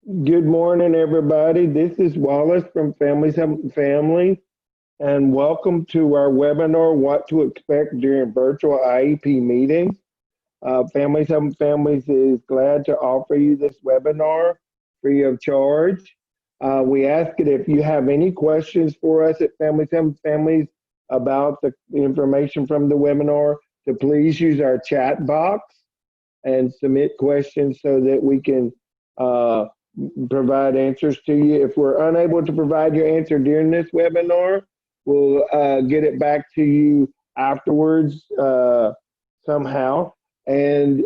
Good morning, everybody. This is Wallace from Families Helping Families, and welcome to our webinar, What to Expect During Virtual IEP Meetings. Families Helping Families is glad to offer you this webinar free of charge. We ask it if you have any questions for us at Families Helping Families about the information from the webinar, to please use our chat box and submit questions so that we can provide answers to you. If we're unable to provide your answer during this webinar, we'll get it back to you afterwards somehow. And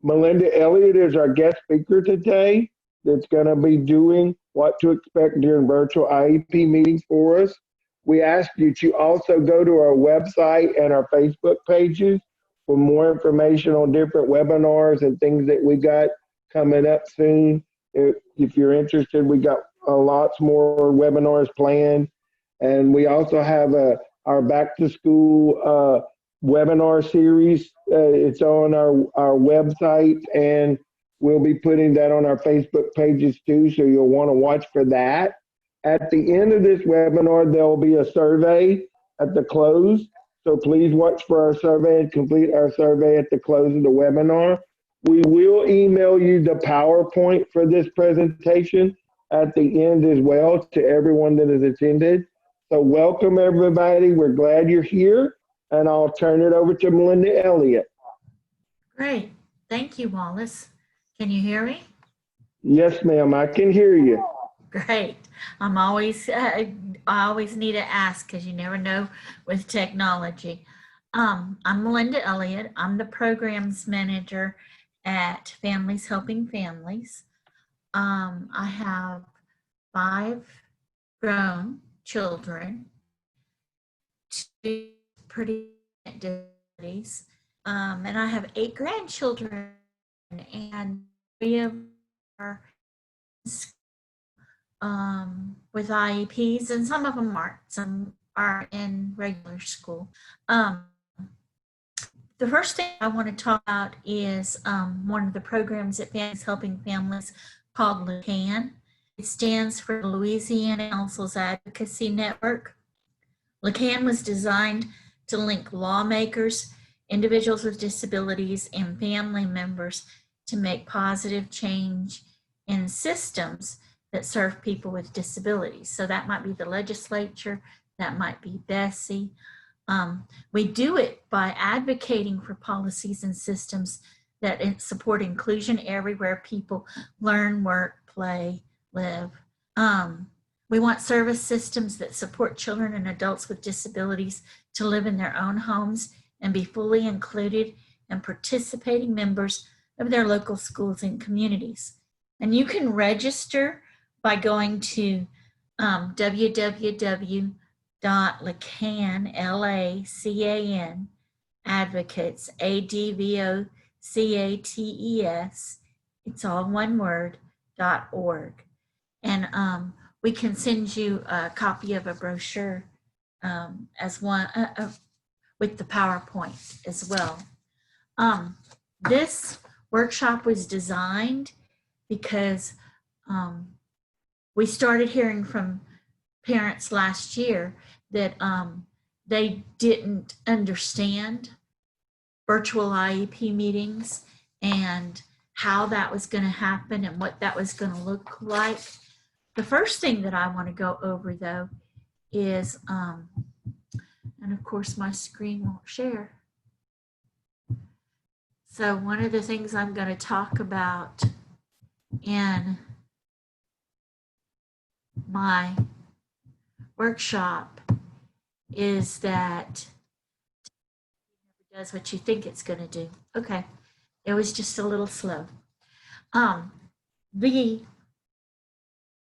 Melinda Elliott is our guest speaker today that's going to be doing what to expect during virtual IEP meetings for us. We ask you to also go to our website and our Facebook pages for more information on different webinars and things that we got coming up soon. If you're interested, we got lots more webinars planned. And we also have our back to school webinar series. It's on our website, and we'll be putting that on our Facebook pages too, so you'll want to watch for that. At the end of this webinar, there will be a survey at the close. So please watch for our survey and complete our survey at the close of the webinar. We will email you the PowerPoint for this presentation at the end as well to everyone that has attended. So welcome everybody. We're glad you're here, and I'll turn it over to Melinda Elliott. Great. Thank you, Wallace. Can you hear me? Yes, ma'am, I can hear you. Great. I always need to ask because you never know with technology. I'm Melinda Elliott. I'm the programs manager at Families Helping Families. I have 5 grown children, 2 pretty disabilities, and I have 8 grandchildren, and 3 of them are with IEPs, and some of them aren't. Some are in regular school. The first thing I want to talk about is one of the programs at Families Helping Families called LCAN. It stands for Louisiana Council's Advocacy Network. LCAN was designed to link lawmakers, individuals with disabilities, and family members to make positive change in systems that serve people with disabilities. So that might be the legislature, that might be Bessie. We do it by advocating for policies and systems that support inclusion everywhere people learn, work, play, live. We want service systems that support children and adults with disabilities to live in their own homes and be fully included and participating members of their local schools and communities. And you can register by going to www.lacan, advocates, ADVOCATES, it's all one word, .org. And we can send you a copy of a brochure as one with the PowerPoint as well. This workshop was designed because we started hearing from parents last year that they didn't understand virtual IEP meetings and how that was going to happen and what that was going to look like. The first thing that I want to go over, though, is, and of course my screen won't share. So one of the things I'm going to talk about in my workshop is that it never does what you think it's going to do. Okay, it was just a little slow. The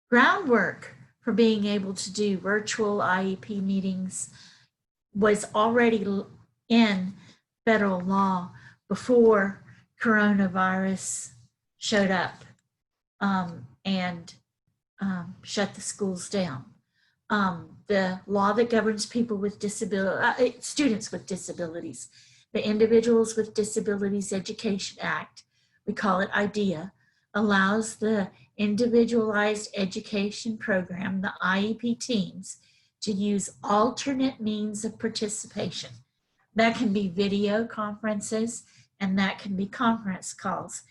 groundwork for being able to do virtual IEP meetings was already in federal law before coronavirus showed up and shut the schools down. The law that governs people with students with disabilities, the Individuals with Disabilities Education Act, we call it IDEA, allows the individualized education program, the IEP teams, to use alternate means of participation. That can be video conferences and that can be conference calls.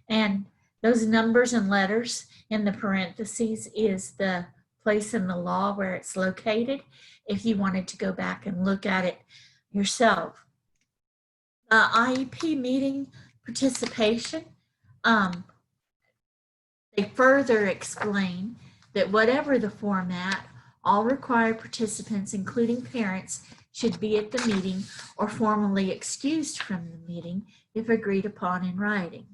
And those numbers and letters in the parentheses is the place in the law where it's located if you wanted to go back and look at it yourself. IEP meeting participation, they further explain that whatever the format, all required participants, including parents, should be at the meeting or formally excused from the meeting if agreed upon in writing.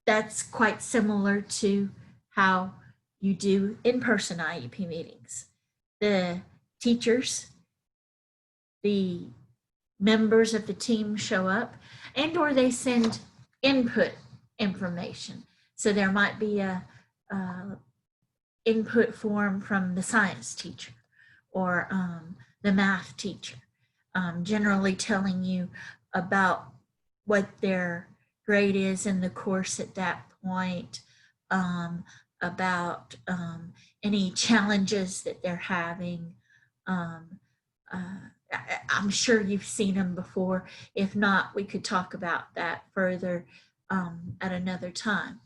That's quite similar to how you do in-person IEP meetings. The teachers, the members of the team show up and or they send input information. So there might be a input form from the science teacher or the math teacher, generally telling you about what their grade is in the course at that point, about any challenges that they're having. I'm sure you've seen them before. If not, we could talk about that further at another time.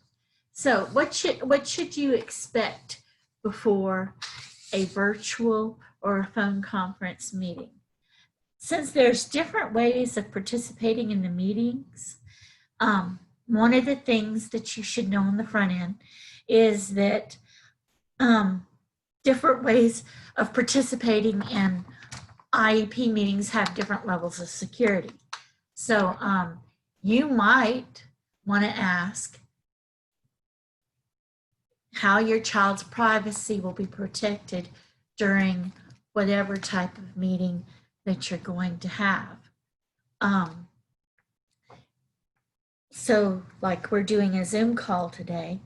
So what should you expect before a virtual or a phone conference meeting? Since there's different ways of participating in the meetings, one of the things that you should know on the front end is that different ways of participating in IEP meetings have different levels of security. So you might want to ask how your child's privacy will be protected during whatever type of meeting that you're going to have. So like we're doing a Zoom call today,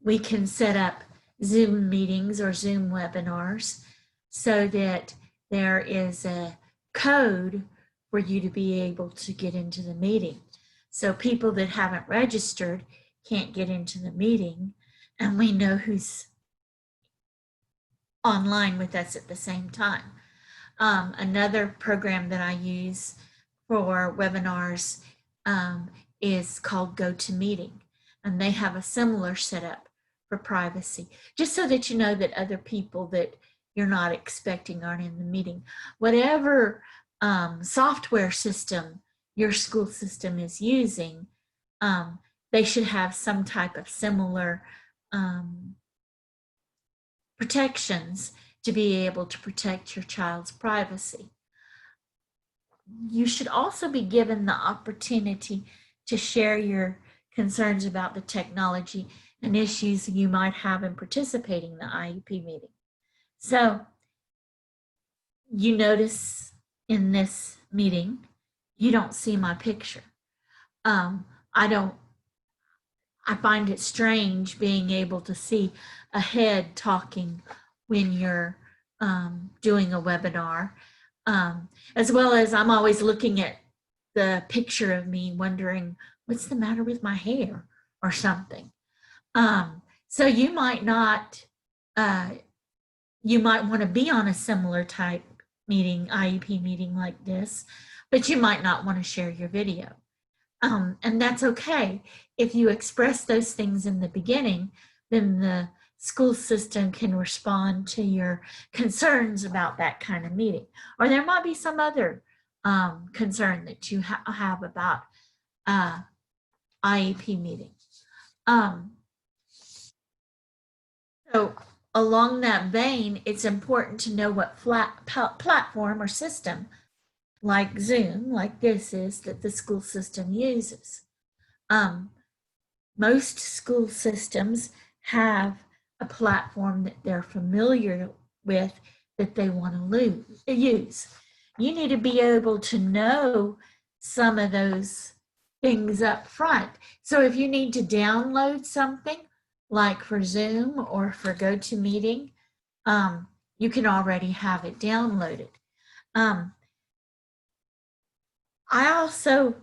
we can set up Zoom meetings or Zoom webinars so that there is a code for you to be able to get into the meeting. So people that haven't registered can't get into the meeting, and we know who's online with us at the same time. Another program that I use for webinars is called GoToMeeting, and they have a similar setup for privacy, just so that you know that other people that you're not expecting aren't in the meeting. Whatever software system your school system is using, they should have some type of similar protections to be able to protect your child's privacy. You should also be given the opportunity to share your concerns about the technology and issues you might have in participating in the IEP meeting. So you notice in this meeting, you don't see my picture. I find it strange being able to see a head talking when you're doing a webinar, as well as I'm always looking at the picture of me wondering what's the matter with my hair or something. So you might not, you might want to be on a similar type meeting, IEP meeting like this, but you might not want to share your video. And that's okay. If you express those things in the beginning, then the school system can respond to your concerns about that kind of meeting. Or there might be some other concern that you have about IEP meeting. So along that vein, it's important to know what platform or system like Zoom, like this is, that the school system uses. Most school systems have a platform that they're familiar with that they want to use. You need to be able to know some of those things up front. So if you need to download something, like for Zoom or for GoToMeeting, you can already have it downloaded. I also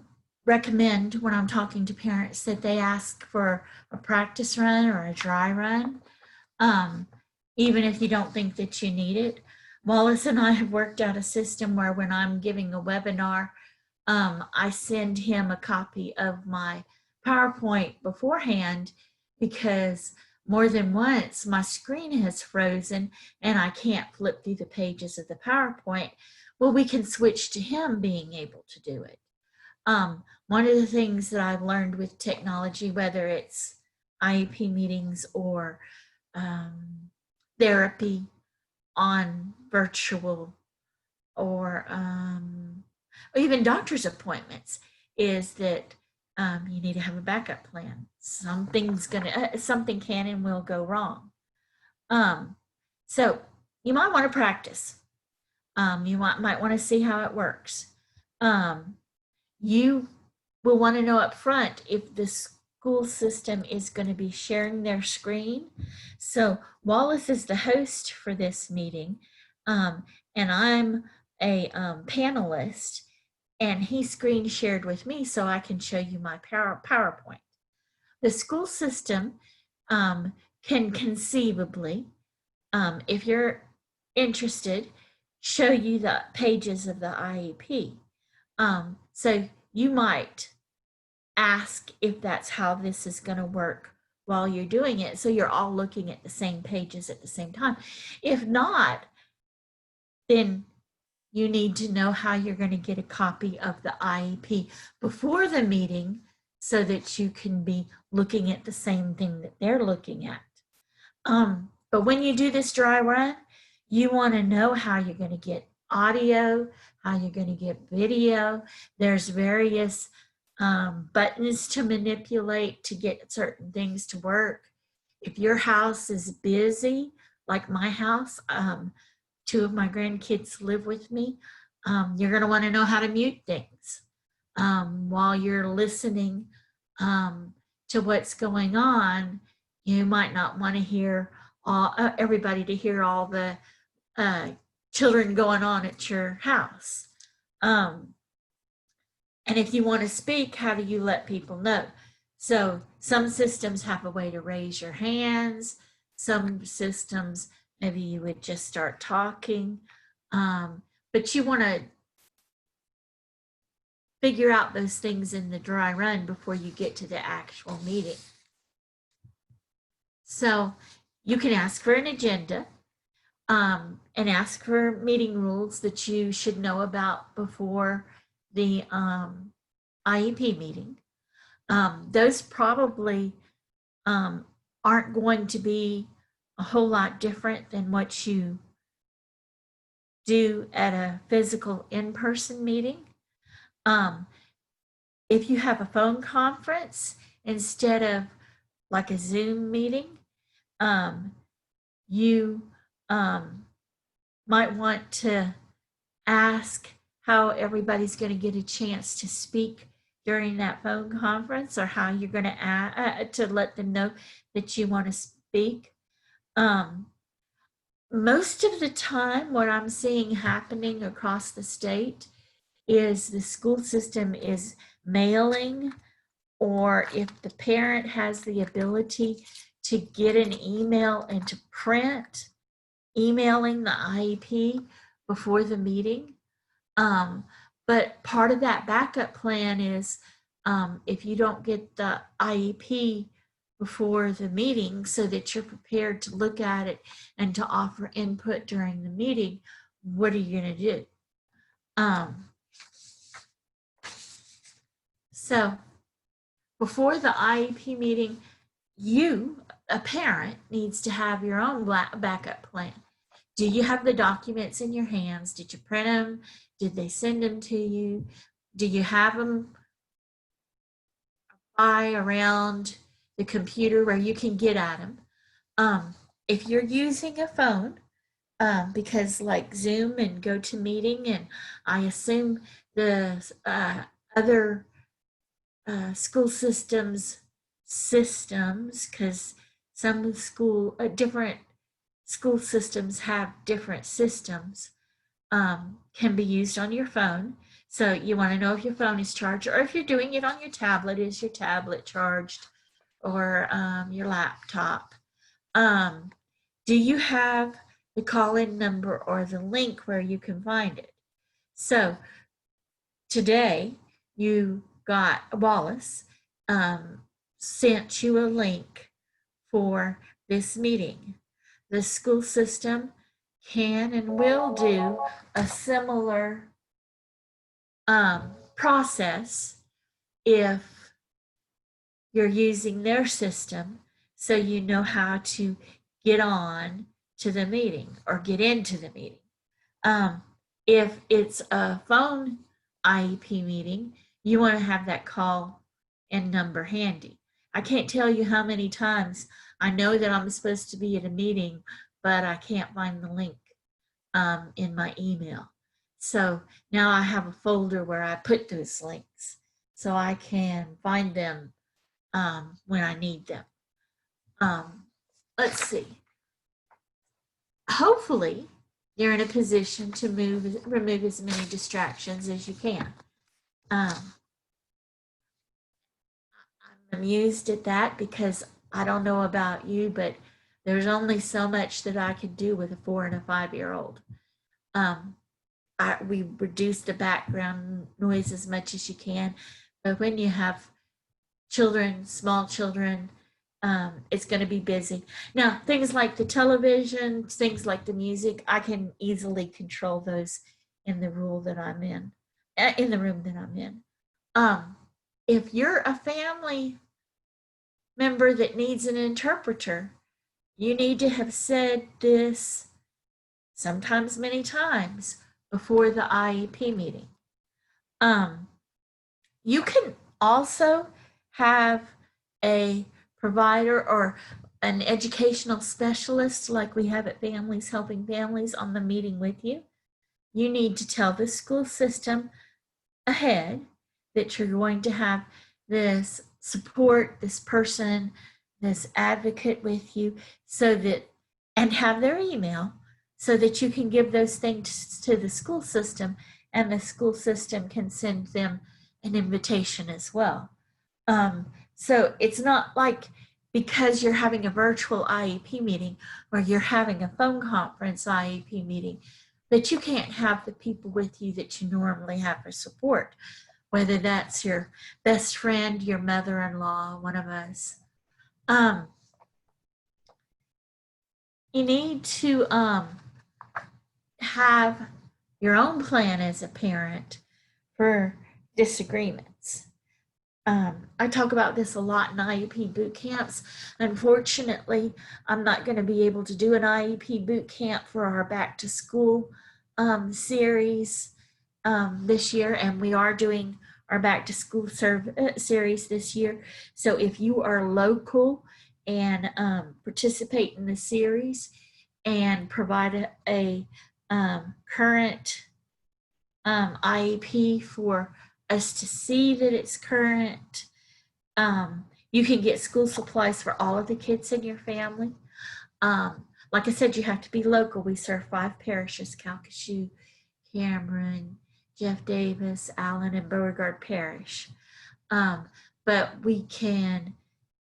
recommend when I'm talking to parents that they ask for a practice run or a dry run, even if you don't think that you need it. Wallace and I have worked out a system where when I'm giving a webinar, I send him a copy of my PowerPoint beforehand, because more than once my screen has frozen and I can't flip through the pages of the PowerPoint. Well, we can switch to him being able to do it. One of the things that I've learned with technology, whether it's IEP meetings or therapy on virtual, or even doctor's appointments, is that you need to have a backup plan. Something can and will go wrong. So you might want to practice. You might want to see how it works. You will want to know up front if the school system is going to be sharing their screen. So Wallace is the host for this meeting, and I'm a panelist, and he screen shared with me so I can show you my PowerPoint. The school system can conceivably, if you're interested, show you the pages of the IEP. So you might ask if that's how this is going to work while you're doing it, so you're all looking at the same pages at the same time. If not, then you need to know how you're going to get a copy of the IEP before the meeting so that you can be looking at the same thing that they're looking at. But when you do this dry run, you want to know how you're going to get audio, how you're going to get video. There's various buttons to manipulate to get certain things to work. If your house is busy, like my house, 2 of my grandkids live with me, you're going to want to know how to mute things while you're listening to what's going on. You might not want to hear everybody to hear all the children going on at your house. And if you want to speak, how do you let people know? So some systems have a way to raise your hands. Some systems, maybe you would just start talking. But you want to figure out those things in the dry run before you get to the actual meeting. So you can ask for an agenda and ask for meeting rules that you should know about before the IEP meeting. Those probably aren't going to be a whole lot different than what you do at a physical in-person meeting. If you have a phone conference instead of like a Zoom meeting, you might want to ask how everybody's going to get a chance to speak during that phone conference, or how you're going to let them know that you want to speak. Most of the time, what I'm seeing happening across the state is the school system is mailing, or if the parent has the ability to get an email and to print, emailing the IEP before the meeting. But part of that backup plan is if you don't get the IEP before the meeting so that you're prepared to look at it and to offer input during the meeting, what are you going to do? So before the IEP meeting, you, a parent, needs to have your own backup plan. Do you have the documents in your hands? Did you print them? Did they send them to you? Do you have them around the computer where you can get at them? If you're using a phone, because like Zoom and GoToMeeting, and I assume the other school systems, because some different school systems have different systems, can be used on your phone. So you want to know if your phone is charged, or if you're doing it on your tablet, is your tablet charged, or your laptop. Do you have the call-in number or the link where you can find it? So today you got Wallace sent you a link for this meeting. The school system can and will do a similar process if you're using their system, so you know how to get on to the meeting or get into the meeting. If it's a phone IEP meeting, you want to have that call and number handy. I can't tell you how many times I know that I'm supposed to be at a meeting, but I can't find the link in my email. So now I have a folder where I put those links so I can find them when I need them. Let's see. Hopefully, you're in a position to remove as many distractions as you can. I'm amused at that because I don't know about you, but there's only so much that I could do with a 4 and a 5-year-old. We reduce the background noise as much as you can, but when you have children, small children, it's going to be busy. Now, things like the television, things like the music, I can easily control those in the room that I'm in. If you're a family member that needs an interpreter, you need to have said this sometimes many times before the IEP meeting. You can also have a provider or an educational specialist like we have at Families Helping Families on the meeting with you. You need to tell the school system ahead that you're going to have this support, this person, this advocate with you, so that, and have their email so that you can give those things to the school system and the school system can send them an invitation as well. So it's not like because you're having a virtual IEP meeting or you're having a phone conference IEP meeting that you can't have the people with you that you normally have for support, whether that's your best friend, your mother-in-law, one of us. You need to have your own plan as a parent for disagreements. I talk about this a lot in IEP boot camps. Unfortunately, I'm not going to be able to do an IEP boot camp for our back to school series this year, and we are doing our back to school series this year. So if you are local and participate in the series and provide a current IEP for us to see that it's current. You can get school supplies for all of the kids in your family. Like I said, you have to be local. We serve 5 parishes: Calcasieu, Cameron, Jeff Davis, Allen, and Beauregard Parish. But we can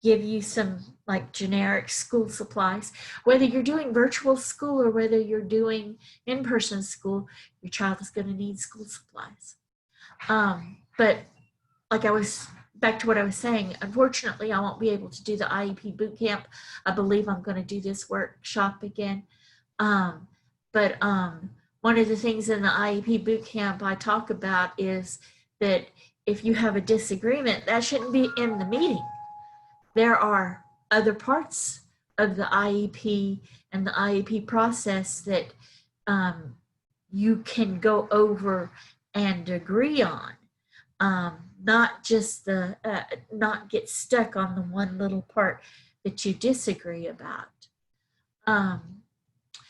give you some like generic school supplies. Whether you're doing virtual school or whether you're doing in-person school, your child is going to need school supplies. But like I was back to what I was saying, unfortunately, I won't be able to do the IEP boot camp. I believe I'm going to do this workshop again. But one of the things in the IEP boot camp I talk about is that if you have a disagreement, that shouldn't be in the meeting. There are other parts of the IEP and the IEP process that you can go over and agree on. Not just not get stuck on the one little part that you disagree about.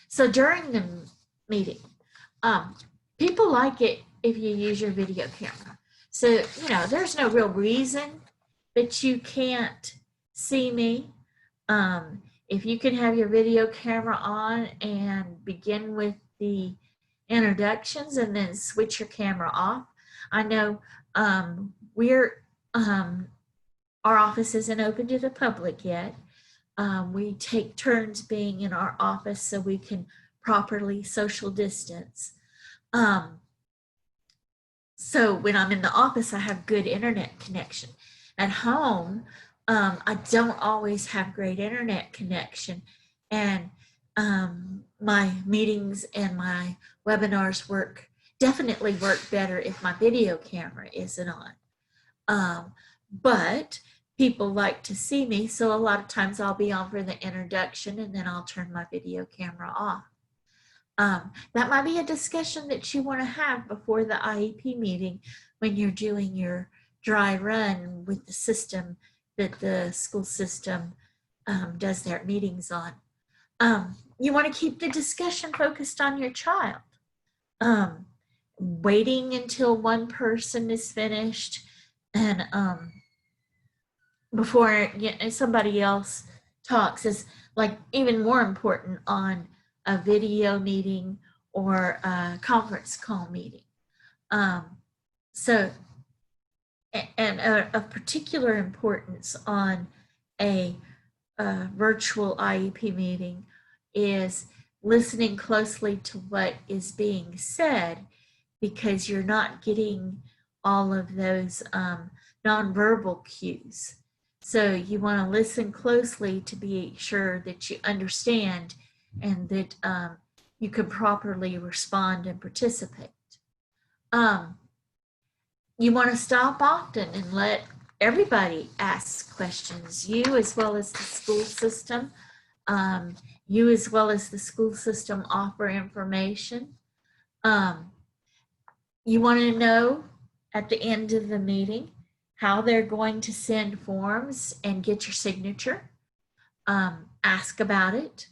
So during the meeting, people like it if you use your video camera. So, there's no real reason that you can't see me. If you can have your video camera on and begin with the introductions and then switch your camera off, I know our office isn't open to the public yet. We take turns being in our office so we can properly social distance. So when I'm in the office, I have good internet connection. At home, I don't always have great internet connection. And my meetings and my webinars definitely work better if my video camera isn't on. But people like to see me, so a lot of times I'll be on for the introduction and then I'll turn my video camera off. That might be a discussion that you want to have before the IEP meeting when you're doing your dry run with the system that the school system does their meetings on. You want to keep the discussion focused on your child. Waiting until one person is finished and before somebody else talks is like even more important on a video meeting or a conference call meeting. So, and of particular importance on a virtual IEP meeting is listening closely to what is being said, because you're not getting all of those nonverbal cues. So you want to listen closely to be sure that you understand and that you can properly respond and participate. You want to stop often and let everybody ask questions, you as well as the school system. You as well as the school system offer information. You want to know at the end of the meeting how they're going to send forms and get your signature. Ask about it.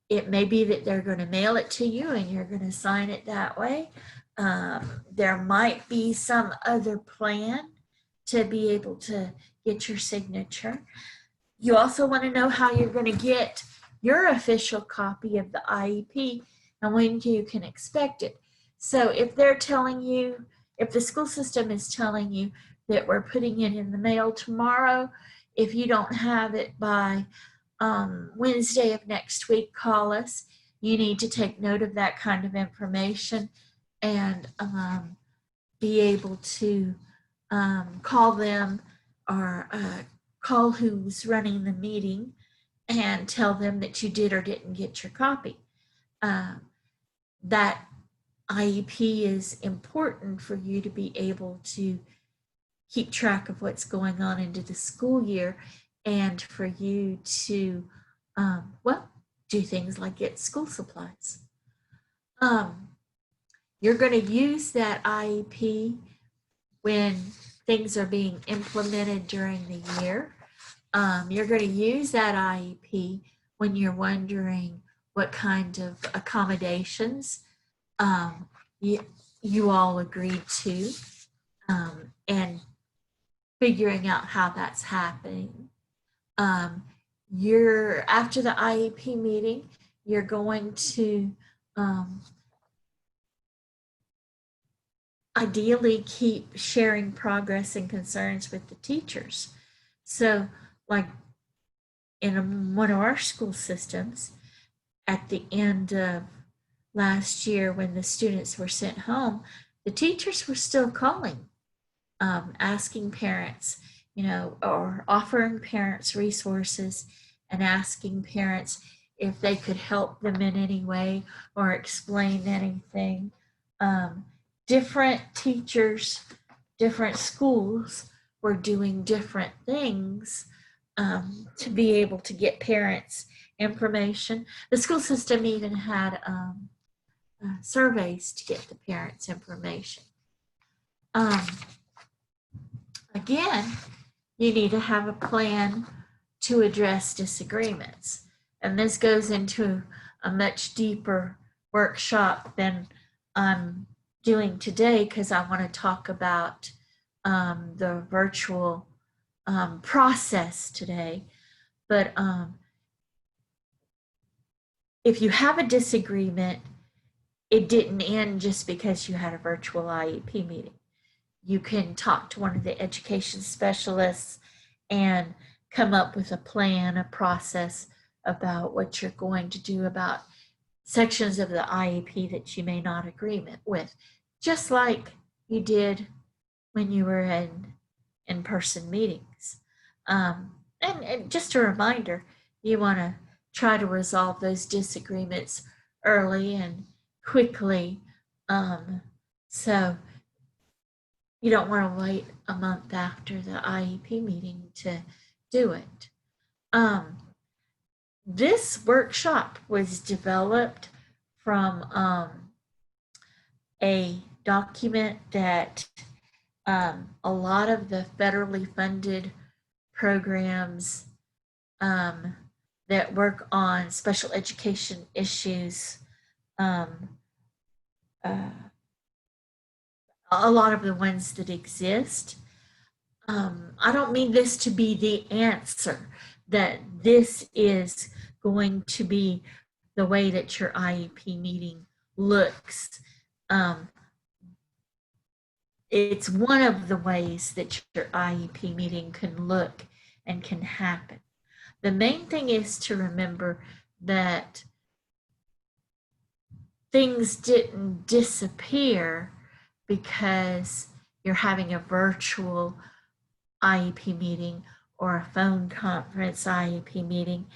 It may be that they're going to mail it to you and you're going to sign it that way. There might be some other plan to be able to get your signature. You also want to know how you're going to get your official copy of the IEP and when you can expect it. So if they're telling you, if the school system is telling you that we're putting it in the mail tomorrow, if you don't have it by Wednesday of next week, call us. You need to take note of that kind of information and be able to call them or call who's running the meeting and tell them that you did or didn't get your copy. That IEP is important for you to be able to keep track of what's going on into the school year and for you to, do things like get school supplies. You're going to use that IEP when things are being implemented during the year. You're going to use that IEP when you're wondering what kind of accommodations you all agreed to and figuring out how that's happening. After the IEP meeting, you're going to ideally keep sharing progress and concerns with the teachers. So like in one of our school systems, at the end of last year when the students were sent home, the teachers were still calling, asking parents, or offering parents resources and asking parents if they could help them in any way or explain anything. Different teachers, different schools were doing different things to be able to get parents information. The school system even had surveys to get the parents information. Again, you need to have a plan to address disagreements. And this goes into a much deeper workshop than I'm doing today because I want to talk about the virtual process today. But if you have a disagreement, it didn't end just because you had a virtual IEP meeting. You can talk to one of the education specialists and come up with a plan, a process about what you're going to do about sections of the IEP that you may not agree with, just like you did when you were in person meetings. And just a reminder, you want to try to resolve those disagreements early and quickly. So you don't want to wait a month after the IEP meeting to do it. This workshop was developed from a document that a lot of the federally funded programs that work on special education issues, a lot of the ones that exist. I don't mean this to be the answer, that this is going to be the way that your IEP meeting looks. It's one of the ways that your IEP meeting can look and can happen. The main thing is to remember that things didn't disappear because you're having a virtual IEP meeting or a phone conference IEP meeting.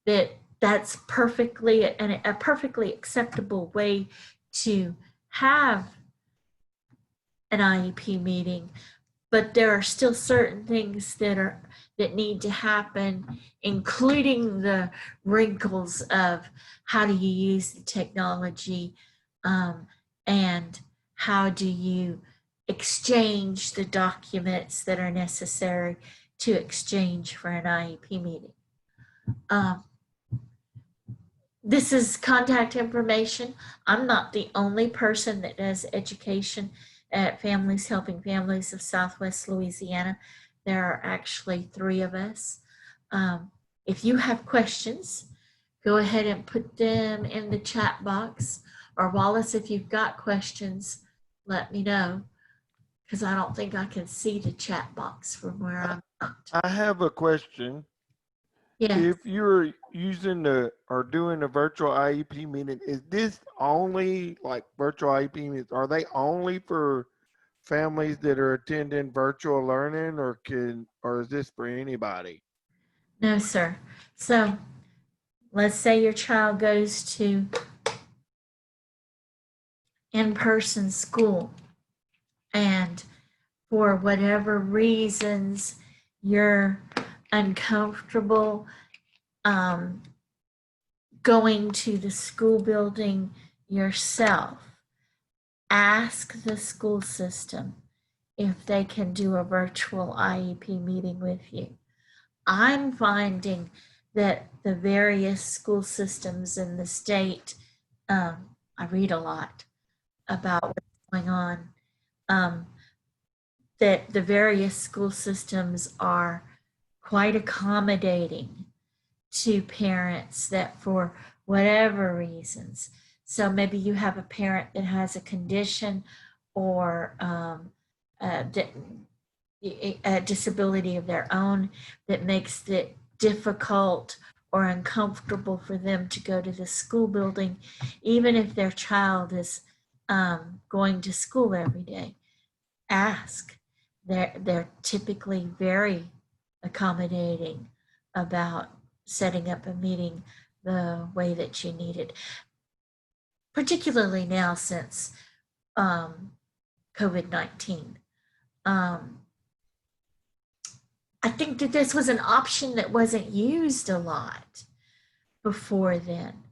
That's perfectly a perfectly acceptable way to have an IEP meeting, but there are still certain things that need to happen, including the wrinkles of how do you use the technology, and how do you exchange the documents that are necessary to exchange for an IEP meeting. This is contact information. I'm not the only person that does education at Families Helping Families of Southwest Louisiana. There are actually 3 of us. If you have questions, go ahead and put them in the chat box. Or Wallace, if you've got questions, let me know, because I don't think I can see the chat box from where I'm at. I have a question. Yeah. If you're using or doing a virtual IEP meeting, is this only like virtual IEP meetings? Are they only for families that are attending virtual learning, or is this for anybody? No, sir. So let's say your child goes to in-person school, and for whatever reasons you're uncomfortable going to the school building yourself, ask the school system if they can do a virtual IEP meeting with you. I'm finding that the various school systems in the state, I read a lot about what's going on, that the various school systems are quite accommodating to parents that for whatever reasons. So maybe you have a parent that has a condition or a disability of their own that makes it difficult or uncomfortable for them to go to the school building, even if their child is going to school every day. Ask. They're typically very accommodating about setting up a meeting the way that you need it, particularly now since COVID-19. I think that this was an option that wasn't used a lot before then,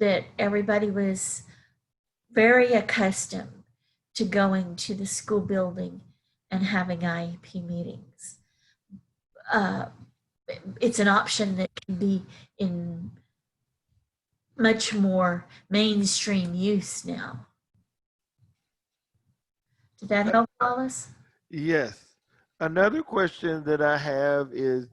that everybody was very accustomed to going to the school building and having IEP meetings. It's an option that can be in much more mainstream use now. Did that help, Wallace? Yes. Another question that I have is,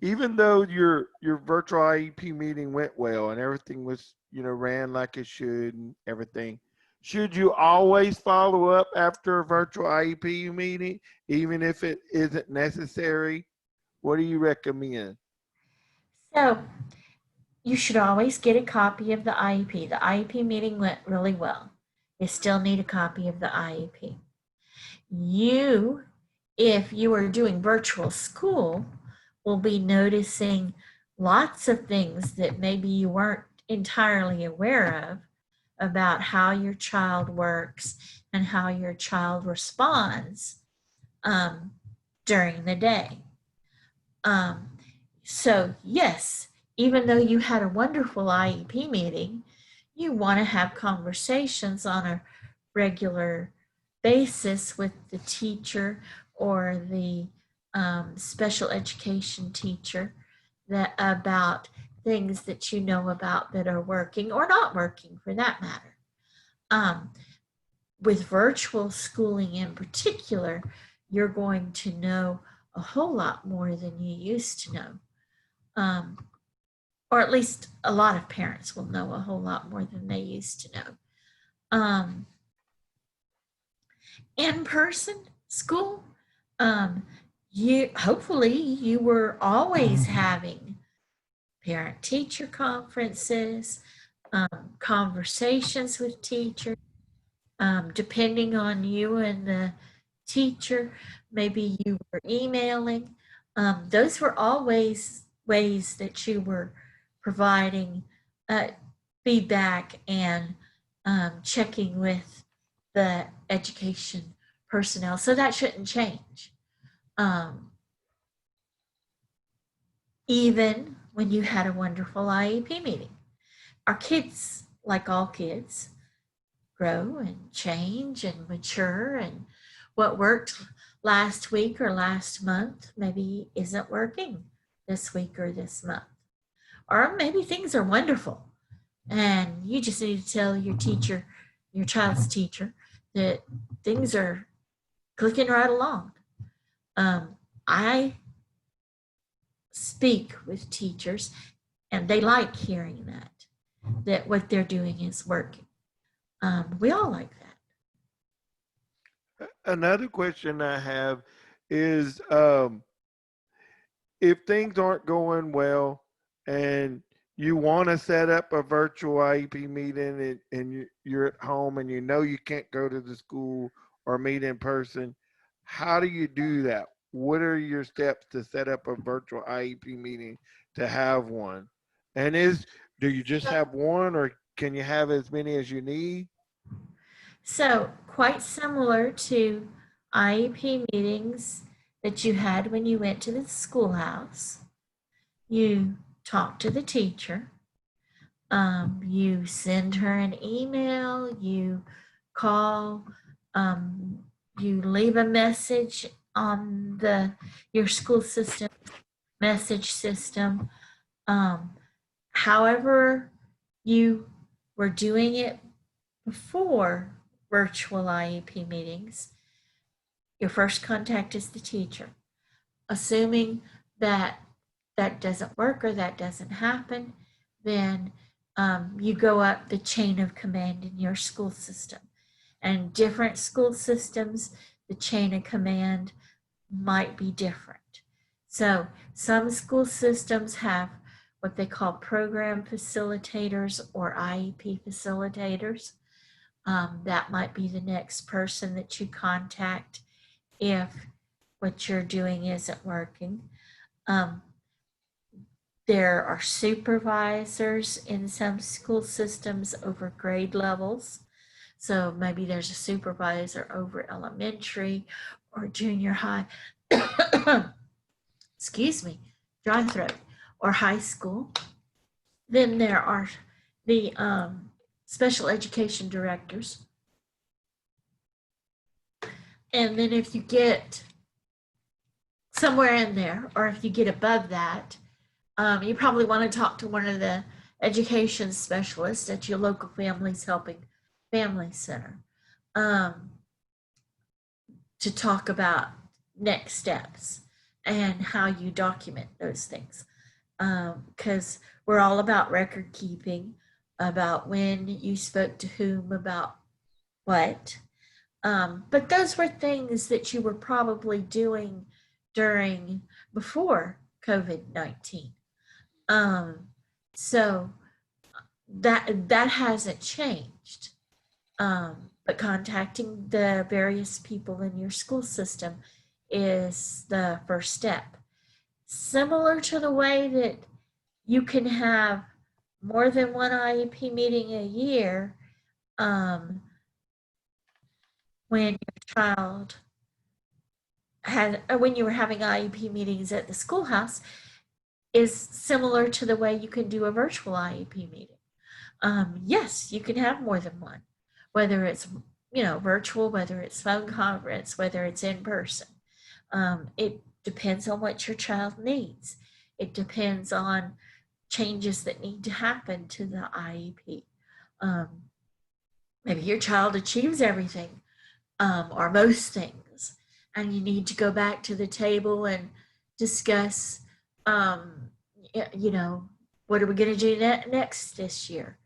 even though your virtual IEP meeting went well and everything was, ran like it should and everything, should you always follow up after a virtual IEP meeting, even if it isn't necessary? What do you recommend? So you should always get a copy of the IEP. The IEP meeting went really well. You still need a copy of the IEP. You, if you are doing virtual school, will be noticing lots of things that maybe you weren't entirely aware of about how your child works and how your child responds during the day. So yes, even though you had a wonderful IEP meeting, you want to have conversations on a regular basis with the teacher or the special education teacher that about things that you know about that are working or not working for that matter. With virtual schooling in particular, you're going to know a whole lot more than you used to know. Or at least a lot of parents will know a whole lot more than they used to know. In-person school, hopefully you were always having parent-teacher conferences, conversations with teachers, depending on you and the teacher, maybe you were emailing. Those were always ways that you were providing feedback and checking with the education personnel. So that shouldn't change. Even when you had a wonderful IEP meeting. Our kids, like all kids, grow and change and mature, and what worked last week or last month maybe isn't working this week or this month. Or maybe things are wonderful and you just need to tell your teacher, your child's teacher, that things are clicking right along. I speak with teachers and they like hearing that what they're doing is working. We all like that. Another question I have is, if things aren't going well and you want to set up a virtual IEP meeting and you're at home and you can't go to the school or meet in person, how do you do that? What are your steps to set up a virtual IEP meeting to have one? And do you just have one or can you have as many as you need? So quite similar to IEP meetings that you had when you went to the schoolhouse. You talk to the teacher. You send her an email. You call. You leave a message on your school system message system. However, you were doing it before virtual IEP meetings, your first contact is the teacher. Assuming that that doesn't work or that doesn't happen, then you go up the chain of command in your school system. And different school systems, the chain of command might be different. So some school systems have what they call program facilitators or IEP facilitators. That might be the next person that you contact if what you're doing isn't working. There are supervisors in some school systems over grade levels. So maybe there's a supervisor over elementary or junior high, excuse me, dry throat, or high school. Then there are the special education directors. And then if you get somewhere in there, or if you get above that, you probably want to talk to one of the education specialists at your local Families Helping Family Center to talk about next steps. and how you document those things. Because we're all about record keeping, about when you spoke to whom about what. But those were things that you were probably doing during before COVID-19. So that hasn't changed. But contacting the various people in your school system is the first step. Similar to the way that you can have more than one IEP meeting a year, when your child had, or when you were having IEP meetings at the schoolhouse, is similar to the way you can do a virtual IEP meeting. Yes, you can have more than one, whether it's virtual, whether it's phone conference, whether it's in person. It depends on what your child needs. It depends on changes that need to happen to the IEP. Maybe your child achieves everything, or most things, and you need to go back to the table and discuss, what are we going to do next this year?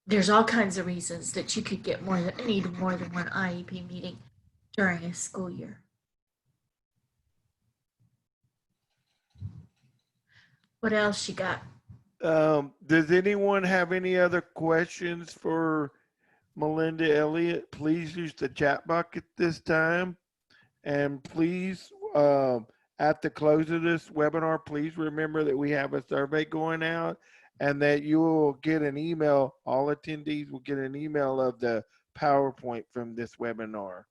There's all kinds of reasons that you could need more than one IEP meeting during a school year. What else you got? Does anyone have any other questions for Melinda Elliott? Please use the chat box at this time. And please, at the close of this webinar, please remember that we have a survey going out and that you will get an email. All attendees will get an email of the PowerPoint from this webinar.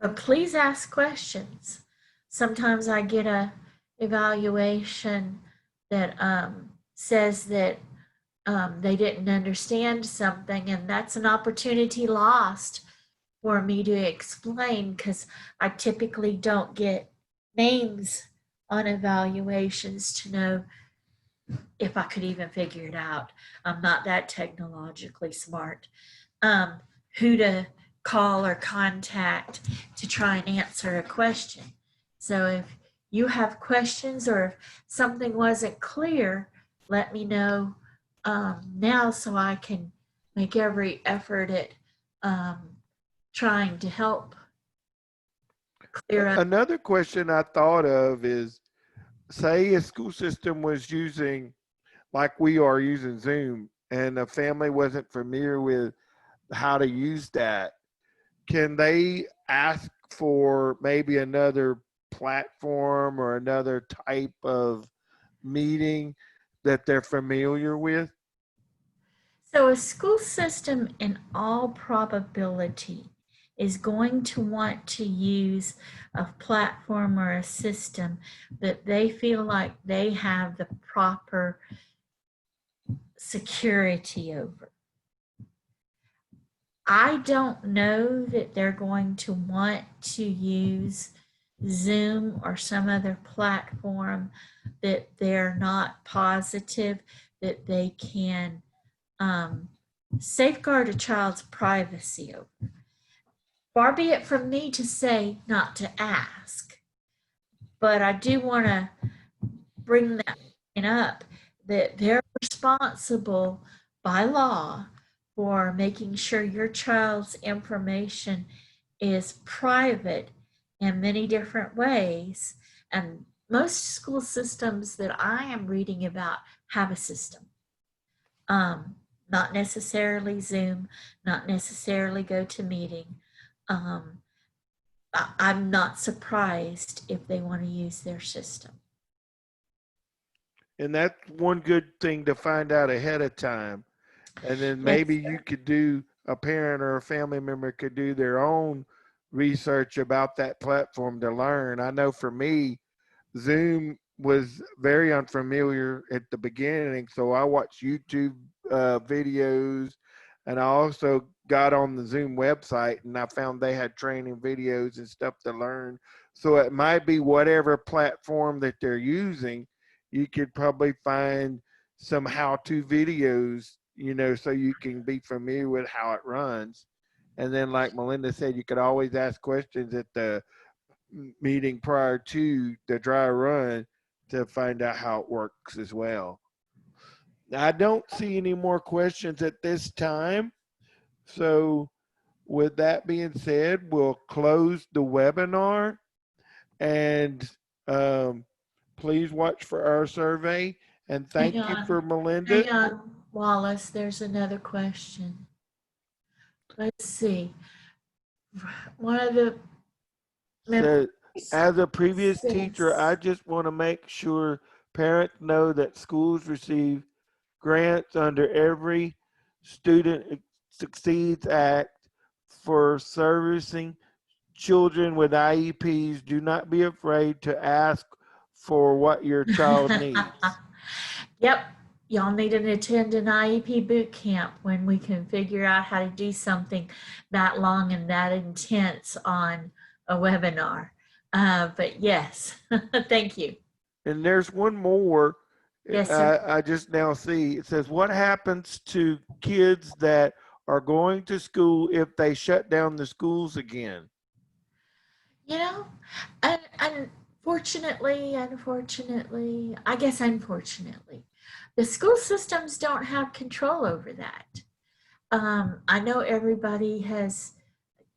But please ask questions. Sometimes I get a evaluation that says that they didn't understand something, and that's an opportunity lost for me to explain, because I typically don't get names on evaluations to know if I could even figure it out. I'm not that technologically smart. Who to call or contact to try and answer a question. So if you have questions or if something wasn't clear, let me know now so I can make every effort at trying to help clear up. Another question I thought of is, say a school system was using, like we are using Zoom, and a family wasn't familiar with how to use that. Can they ask for maybe another platform or another type of meeting that they're familiar with? So a school system in all probability is going to want to use a platform or a system that they feel like they have the proper security over. I don't know that they're going to want to use Zoom or some other platform that they're not positive that they can safeguard a child's privacy over. Far be it from me to say not to ask, but I do want to bring that up, that they're responsible by law for making sure your child's information is private in many different ways. And most school systems that I am reading about have a system. Not necessarily Zoom, not necessarily GoToMeeting. I'm not surprised if they want to use their system. And that's one good thing to find out ahead of time. And then maybe you could do, a parent or a family member could do their own research about that platform to learn. I know for me, Zoom was very unfamiliar at the beginning, so I watched YouTube videos, and I also got on the Zoom website and I found they had training videos and stuff to learn. So it might be whatever platform that they're using, you could probably find some how-to videos, so you can be familiar with how it runs. And then, like Melinda said, you could always ask questions at the meeting prior to the dry run to find out how it works as well. I don't see any more questions at this time. So with that being said, we'll close the webinar, and please watch for our survey. And thank you for Melinda. Hang on, Wallace, there's another question. Let's see. One of the So, as a previous says- teacher, I just want to make sure parents know that schools receive grants under every Student Succeeds Act for servicing children with IEPs. Do not be afraid to ask for what your child needs. Yep, y'all need to attend an IEP boot camp when we can figure out how to do something that long and that intense on a webinar. But yes, thank you. And there's one more. Yes, sir. I just now see. It says, what happens to kids that are going to school if they shut down the schools again? You know, unfortunately, I guess unfortunately, the school systems don't have control over that. I know everybody has,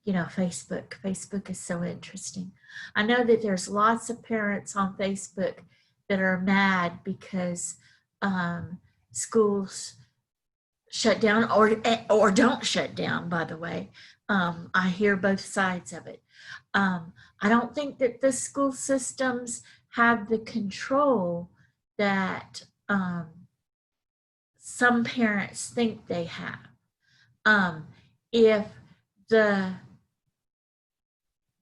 Facebook. Facebook is so interesting. I know that there's lots of parents on Facebook that are mad because schools shut down or don't shut down, by the way. I hear both sides of it. I don't think that the school systems have the control that some parents think they have. If the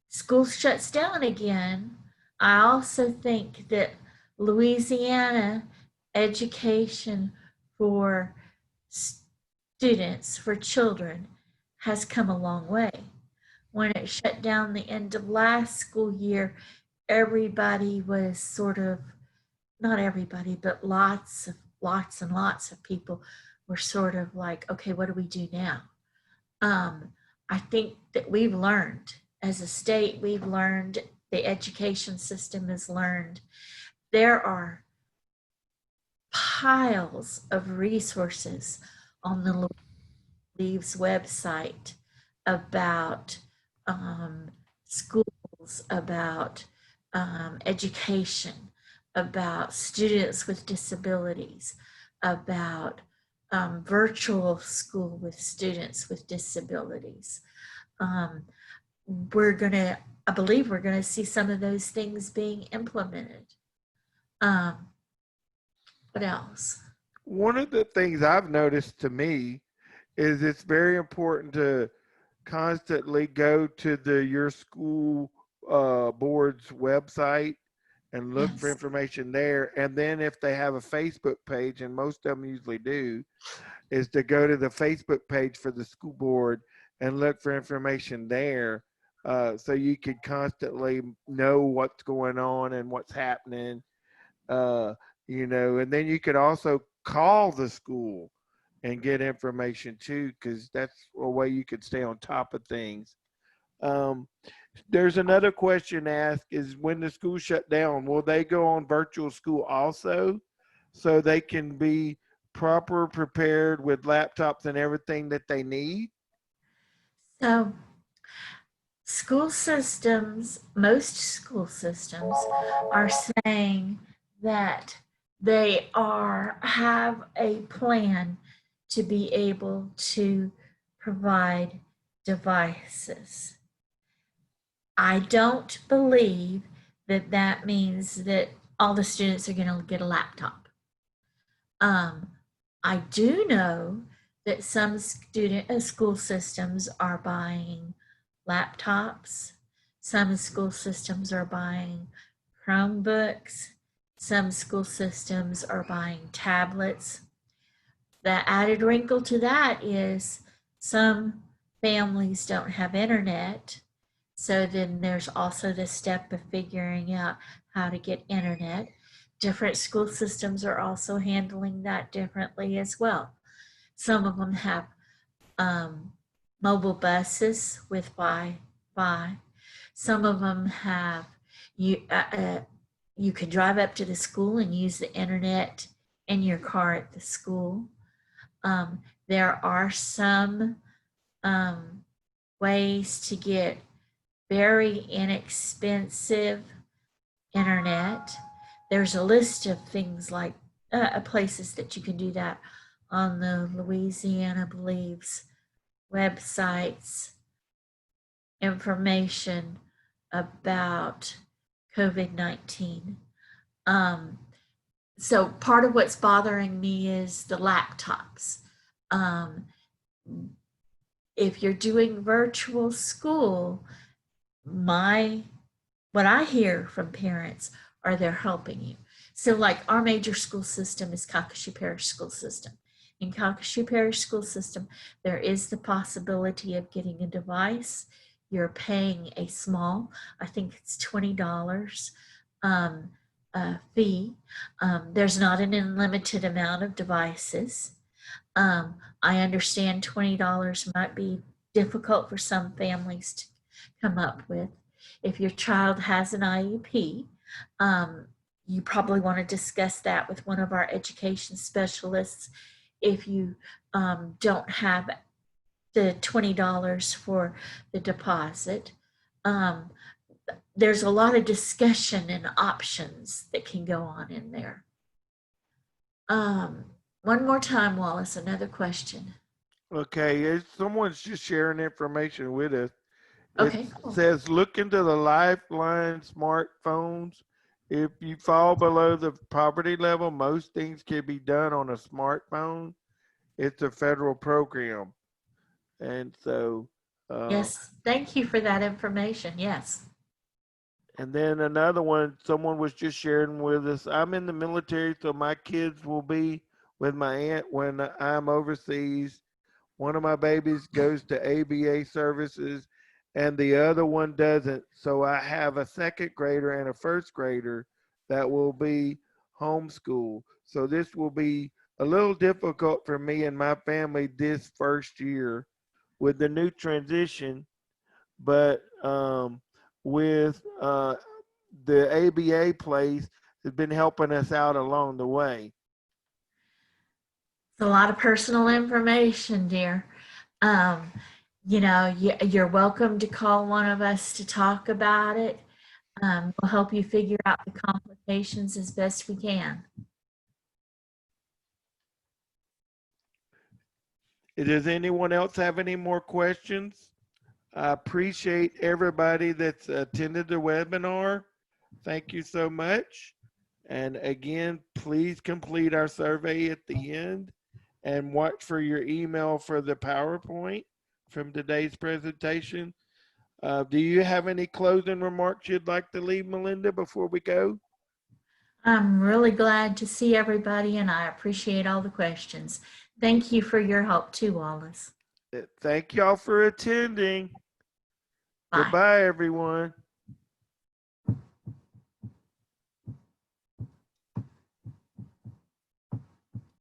school shuts down again, I also think that Louisiana education for students, for children, has come a long way. When it shut down the end of last school year, everybody was sort of, not everybody, but lots and lots of people were sort of like, okay, what do we do now? I think that we've learned, as a state, we've learned, the education system has learned. There are piles of resources on the Leaves website about schools, about education, about students with disabilities, about virtual school with students with disabilities. I believe we're gonna see some of those things being implemented. What else? One of the things I've noticed to me is it's very important to constantly go to your school board's website and look for Yes. information there. And then if they have a Facebook page, and most of them usually do, is to go to the Facebook page for the school board and look for information there, so you could constantly know what's going on and what's happening. And then you could also call the school and get information too, because that's a way you could stay on top of things. There's another question asked, is when the school shut down, will they go on virtual school also, so they can be proper prepared with laptops and everything that they need? So school systems, most school systems are saying that they have a plan to be able to provide devices. I don't believe that that means that all the students are going to get a laptop. I do know that some school systems are buying laptops. Some school systems are buying Chromebooks. Some school systems are buying tablets. The added wrinkle to that is some families don't have internet. So then there's also the step of figuring out how to get internet. Different school systems are also handling that differently as well. Some of them have mobile buses with Wi-Fi. Some of them have you can drive up to the school and use the internet in your car at the school. There are some ways to get very inexpensive internet. There's a list of things like places that you can do that on the Louisiana Believes websites, information about COVID-19. So part of what's bothering me is the laptops. If you're doing virtual school, what I hear from parents are they're helping you. So like our major school system is Calcasieu Parish School System. In Calcasieu Parish School System, there is the possibility of getting a device. You're paying a small, I think it's $20 fee. There's not an unlimited amount of devices. I understand $20 might be difficult for some families to come up with. If your child has an IEP, you probably want to discuss that with one of our education specialists. If you don't have the $20 for the deposit, there's a lot of discussion and options that can go on in there. One more time, Wallace, another question. Okay, someone's just sharing information with us. Okay, It cool. says look into the Lifeline smartphones. If you fall below the poverty level, most things can be done on a smartphone. It's a federal program. And so, Yes, thank you for that information. Yes. and then another one, someone was just sharing with us. I'm in the military, so my kids will be with my aunt when I'm overseas. One of my babies goes to ABA services and the other one doesn't. So I have a second grader and a first grader that will be homeschooled. So this will be a little difficult for me and my family this first year with the new transition, but with the ABA place has been helping us out along the way. It's a lot of personal information, dear. Um, you're welcome to call one of us to talk about it. We'll help you figure out the complications as best we can. Does anyone else have any more questions? I appreciate everybody that's attended the webinar. Thank you so much. And again, please complete our survey at the end and watch for your email for the PowerPoint from today's presentation. Do you have any closing remarks you'd like to leave, Melinda, before we go? I'm really glad to see everybody and I appreciate all the questions. Thank you for your help too, Wallace. Thank y'all for attending. Bye. Goodbye, everyone.